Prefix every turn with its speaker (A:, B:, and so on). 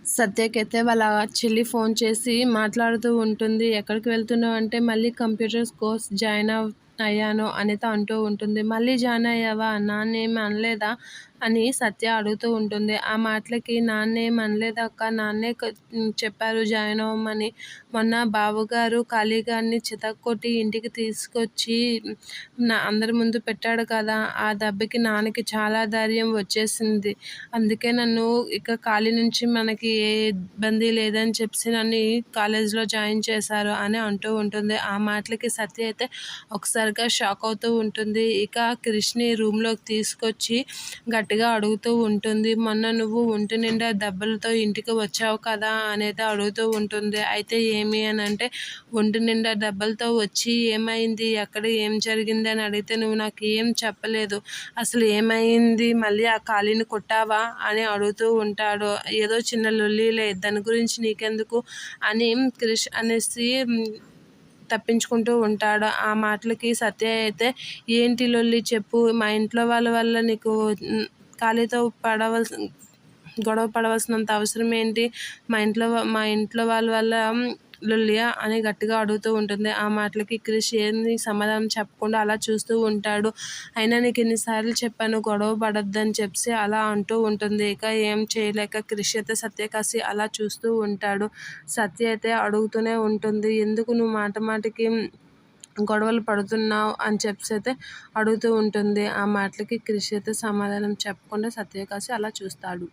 A: సత్యకైతే వాళ్ళ చెల్లి ఫోన్ చేసి మాట్లాడుతూ ఉంటుంది. "ఎక్కడికి వెళ్తున్నావు?" అంటే మళ్ళీ కంప్యూటర్స్ కోర్స్ అయ్యాను అనిత అంటూ ఉంటుంది. "మళ్ళీ జాయిన్ అయ్యావా? నాన్నేమి అనలేదా?" అని సత్య అడుగుతూ ఉంటుంది. ఆ మాటలకి "నాన్నేమి అనలేదక్కా, నాన్నే చెప్పారు జాయిన్ అవ్వమని. మొన్న బావగారు కాళీగాడిని చితక్కొట్టి ఇంటికి తీసుకొచ్చి అందరి ముందు పెట్టాడు కదా! ఆ దెబ్బకి నాన్నకి చాలా ధైర్యం వచ్చేసింది. అందుకే నన్ను ఇక కాలేజీ నుంచి మనకి ఏ ఇబ్బంది లేదని చెప్పేసి నన్ను కాలేజ్‌లో జాయిన్ చేశారు" అని అంటూ ఉంటుంది. ఆ మాటలకి సత్య అయితే ఒకసారిగా షాక్ అవుతూ ఉంటుంది. ఇక క్రిష్‌ని రూమ్‌లోకి తీసుకొచ్చి గట్టిగా అడుగుతూ ఉంటుంది. "మొన్న నువ్వు ఒంటి నిండా దెబ్బలతో ఇంటికి వచ్చావు కదా" అనేది అడుగుతూ ఉంటుంది. అయితే ఏమి అని అంటే, "ఒంటి నిండా దెబ్బలతో వచ్చి ఏమైంది? ఎక్కడ ఏం జరిగింది?" అని అడిగితే, "నువ్వు నాకు ఏం చెప్పలేదు. అసలు ఏమైంది? మళ్ళీ ఆ కాళీని కొట్టావా?" అని అడుగుతూ ఉంటాడు. "ఏదో చిన్న లొల్లిలే, దాని గురించి నీకెందుకు" అని క్రిష్ అనేసి తప్పించుకుంటూ ఉంటాడు. ఆ మాటలకి సత్య అయితే, "ఏంటి లొల్లి చెప్పు? మా ఇంట్లో వాళ్ళ వల్ల నీకు కాళీతో గొడవ పడవలసినంత అవసరం ఏంటి? మా ఇంట్లో వాళ్ళ వల్ల లొల్లియా?" అని గట్టిగా అడుగుతూ ఉంటుంది. ఆ మాటలకి క్రిష్ ఏమీ సమాధానం చెప్పకుండా అలా చూస్తూ ఉంటాడు. "అయినా నీకు ఎన్నిసార్లు చెప్పాను గొడవ పడొద్దని" చెప్పేసి అలా అంటూ ఉంటుంది. ఇక ఏం చేయలేక క్రిష్ అయితే సత్య కాసి అలా చూస్తూ ఉంటాడు. సత్య అయితే అడుగుతూనే ఉంటుంది, "ఎందుకు నువ్వు మాట మాటకి గొడవలు పడుతున్నావు" అని చెప్పేసి అయితే అడుగుతూ ఉంటుంది. ఆ మాటలకి క్రిష్ అయితే సమాధానం చెప్పకుండా సత్య కాసి అలా చూస్తాడు.